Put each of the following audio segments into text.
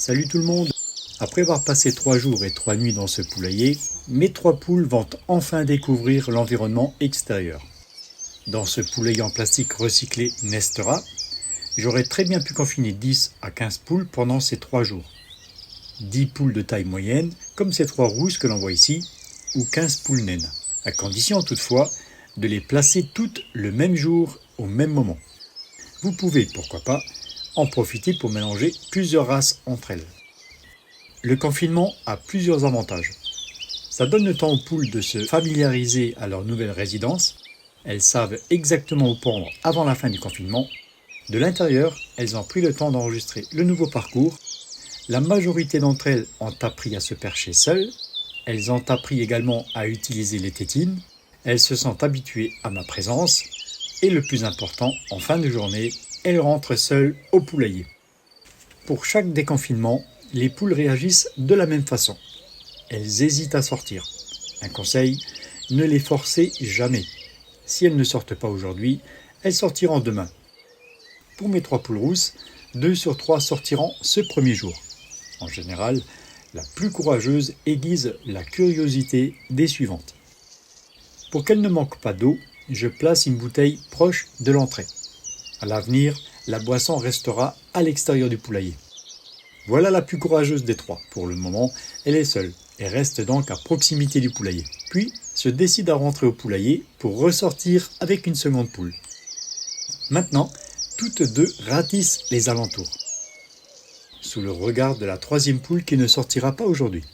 Salut tout le monde! Après avoir passé 3 jours et 3 nuits dans ce poulailler, mes 3 poules vont enfin découvrir l'environnement extérieur. Dans ce poulailler en plastique recyclé Nestora, j'aurais très bien pu confiner 10 à 15 poules pendant ces 3 jours. 10 poules de taille moyenne, comme ces 3 rousses que l'on voit ici, ou 15 poules naines, à condition toutefois de les placer toutes le même jour au même moment. Vous pouvez, pourquoi pas, en profiter pour mélanger plusieurs races entre elles. Le confinement a plusieurs avantages. Ça donne le temps aux poules de se familiariser à leur nouvelle résidence. Elles savent exactement où pondre avant la fin du confinement. De l'intérieur, elles ont pris le temps d'enregistrer le nouveau parcours. La majorité d'entre elles ont appris à se percher seules. Elles ont appris également à utiliser les tétines. Elles se sont habituées à ma présence. Et le plus important, en fin de journée, elles rentrent seules au poulailler. Pour chaque déconfinement, les poules réagissent de la même façon. Elles hésitent à sortir. Un conseil, ne les forcez jamais. Si elles ne sortent pas aujourd'hui, elles sortiront demain. Pour mes 3 poules rousses, 2 sur 3 sortiront ce premier jour. En général, la plus courageuse aiguise la curiosité des suivantes. Pour qu'elles ne manquent pas d'eau, je place une bouteille proche de l'entrée. À l'avenir, la boisson restera à l'extérieur du poulailler. Voilà la plus courageuse des 3. Pour le moment, elle est seule et reste donc à proximité du poulailler. Puis, se décide à rentrer au poulailler pour ressortir avec une seconde poule. Maintenant, toutes deux ratissent les alentours, sous le regard de la 3e poule qui ne sortira pas aujourd'hui.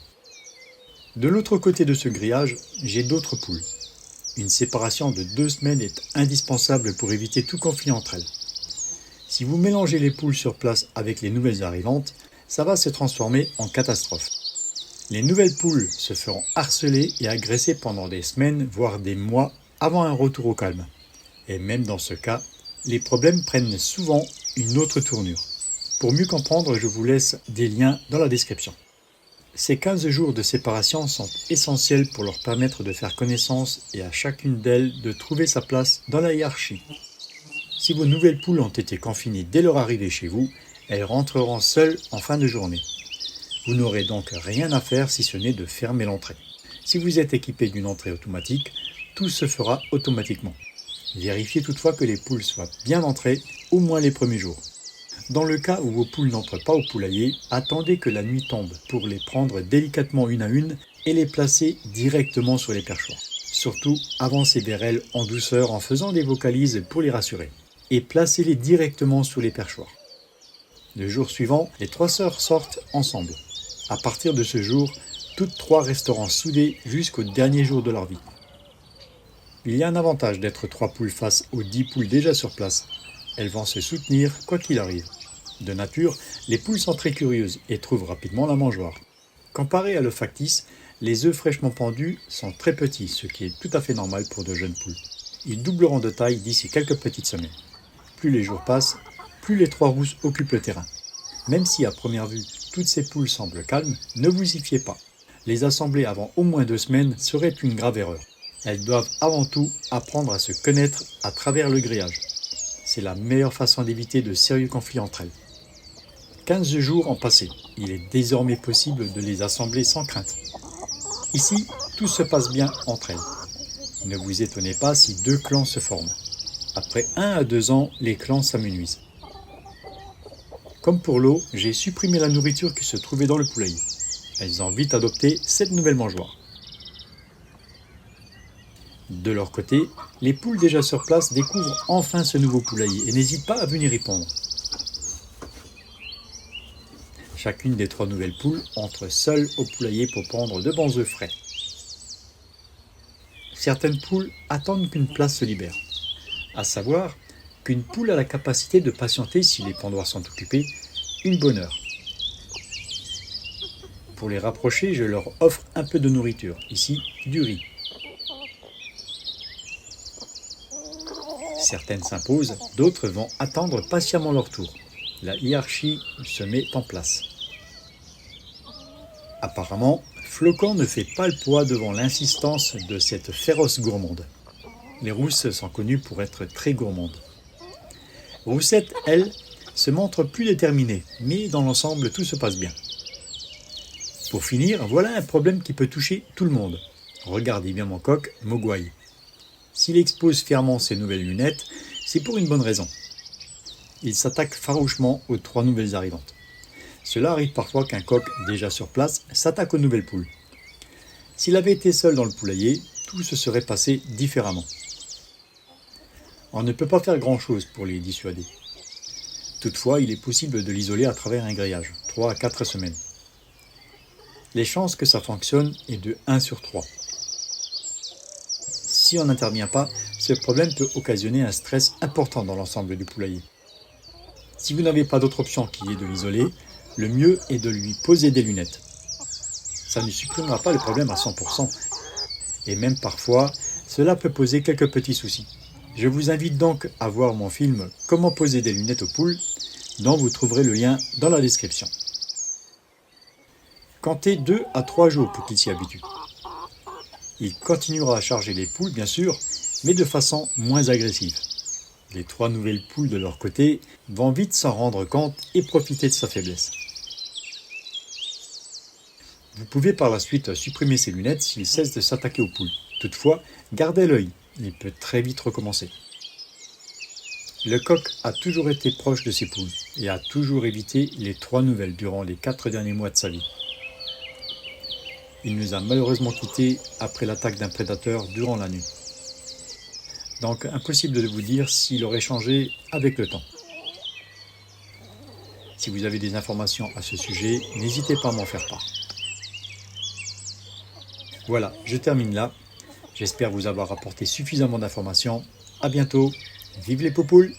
De l'autre côté de ce grillage, j'ai d'autres poules. Une séparation de 2 semaines est indispensable pour éviter tout conflit entre elles. Si vous mélangez les poules sur place avec les nouvelles arrivantes, ça va se transformer en catastrophe. Les nouvelles poules se feront harceler et agresser pendant des semaines, voire des mois, avant un retour au calme. Et même dans ce cas, les problèmes prennent souvent une autre tournure. Pour mieux comprendre, je vous laisse des liens dans la description. Ces 15 jours de séparation sont essentiels pour leur permettre de faire connaissance et à chacune d'elles de trouver sa place dans la hiérarchie. Si vos nouvelles poules ont été confinées dès leur arrivée chez vous, elles rentreront seules en fin de journée. Vous n'aurez donc rien à faire si ce n'est de fermer l'entrée. Si vous êtes équipé d'une entrée automatique, tout se fera automatiquement. Vérifiez toutefois que les poules soient bien entrées, au moins les premiers jours. Dans le cas où vos poules n'entrent pas au poulailler, attendez que la nuit tombe pour les prendre délicatement une à une et les placer directement sur les perchoirs. Surtout, avancez vers elles en douceur en faisant des vocalises pour les rassurer. Et placez-les directement sous les perchoirs. Le jour suivant, les 3 sœurs sortent ensemble. À partir de ce jour, toutes 3 resteront soudées jusqu'au dernier jour de leur vie. Il y a un avantage d'être 3 poules face aux 10 poules déjà sur place. Elles vont se soutenir quoi qu'il arrive. De nature, les poules sont très curieuses et trouvent rapidement la mangeoire. Comparé à le factice, les œufs fraîchement pendus sont très petits, ce qui est tout à fait normal pour de jeunes poules. Ils doubleront de taille d'ici quelques petites semaines. Plus les jours passent, plus les 3 rousses occupent le terrain. Même si à première vue, toutes ces poules semblent calmes, ne vous y fiez pas. Les assembler avant au moins 2 semaines serait une grave erreur. Elles doivent avant tout apprendre à se connaître à travers le grillage. C'est la meilleure façon d'éviter de sérieux conflits entre elles. 15 jours ont passé. Il est désormais possible de les assembler sans crainte. Ici, tout se passe bien entre elles. Ne vous étonnez pas si 2 clans se forment. Après 1 à 2 ans, les clans s'amenuisent. Comme pour l'eau, j'ai supprimé la nourriture qui se trouvait dans le poulailler. Elles ont vite adopté cette nouvelle mangeoire. De leur côté, les poules déjà sur place découvrent enfin ce nouveau poulailler et n'hésitent pas à venir y pondre. Chacune des 3 nouvelles poules entre seule au poulailler pour pondre de bons œufs frais. Certaines poules attendent qu'une place se libère. À savoir qu'une poule a la capacité de patienter, si les pondoirs sont occupés, une bonne heure. Pour les rapprocher, je leur offre un peu de nourriture, ici du riz. Certaines s'imposent, d'autres vont attendre patiemment leur tour. La hiérarchie se met en place. Apparemment, Flocon ne fait pas le poids devant l'insistance de cette féroce gourmande. Les rousses sont connues pour être très gourmandes. Roussette, elle, se montre plus déterminé, mais dans l'ensemble tout se passe bien. Pour finir, voilà un problème qui peut toucher tout le monde. Regardez bien mon coq, Mogwai. S'il expose fièrement ses nouvelles lunettes, c'est pour une bonne raison. Il s'attaque farouchement aux 3 nouvelles arrivantes. Cela arrive parfois qu'un coq, déjà sur place, s'attaque aux nouvelles poules. S'il avait été seul dans le poulailler, tout se serait passé différemment. On ne peut pas faire grand-chose pour les dissuader. Toutefois, il est possible de l'isoler à travers un grillage, 3 à 4 semaines. Les chances que ça fonctionne est de 1 sur 3. Si on n'intervient pas, ce problème peut occasionner un stress important dans l'ensemble du poulailler. Si vous n'avez pas d'autre option qui est de l'isoler, le mieux est de lui poser des lunettes. Ça ne supprimera pas le problème à 100%, et même parfois, cela peut poser quelques petits soucis. Je vous invite donc à voir mon film « Comment poser des lunettes aux poules » dont vous trouverez le lien dans la description. Comptez 2 à 3 jours pour qu'il s'y habitue. Il continuera à charger les poules, bien sûr, mais de façon moins agressive. Les 3 nouvelles poules de leur côté vont vite s'en rendre compte et profiter de sa faiblesse. Vous pouvez par la suite supprimer ces lunettes s'il cesse de s'attaquer aux poules. Toutefois, gardez l'œil, il peut très vite recommencer. Le coq a toujours été proche de ses poules et a toujours évité les 3 nouvelles durant les 4 derniers mois de sa vie. Il nous a malheureusement quittés après l'attaque d'un prédateur durant la nuit. Donc impossible de vous dire s'il aurait changé avec le temps. Si vous avez des informations à ce sujet, n'hésitez pas à m'en faire part. Voilà, je termine là. J'espère vous avoir apporté suffisamment d'informations. À bientôt. Vive les poupoules!